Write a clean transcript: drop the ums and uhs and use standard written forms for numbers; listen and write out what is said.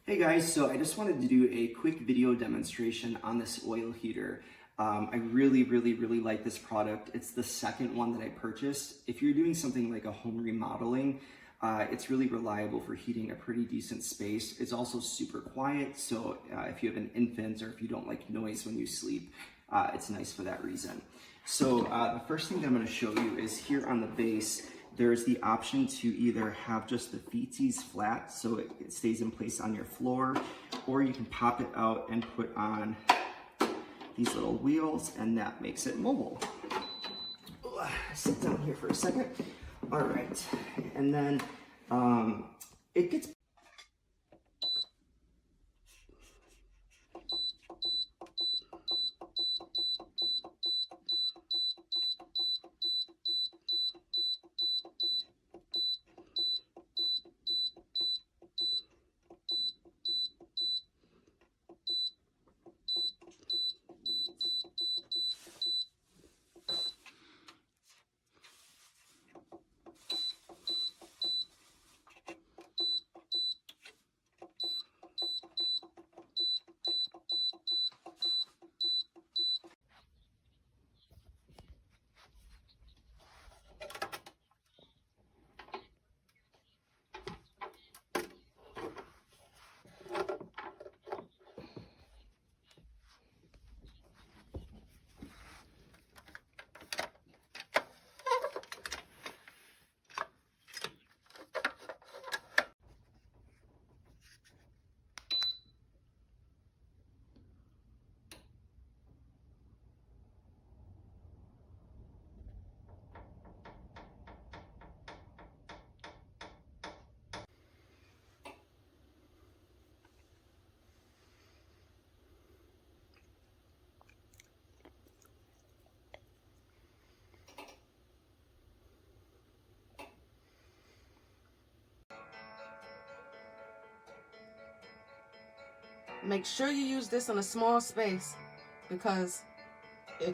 Hey guys, so I just wanted to do a quick video demonstration on this oil heater. I really like this product. It's the second one that I purchased. If you're doing something like a home remodeling, it's really reliable for heating a pretty decent space. It's also super quiet, so if you have an infant or if you don't like noise when you sleep, it's nice for that reason. So the first thing that I'm going to show you is here on the base, there's the option to either have just the feetsies flat so it stays in place on your floor, or you can pop it out and put on these little wheels and that makes it mobile. Sit down here for a second. All right, and then it gets Make sure you use this in a small space because it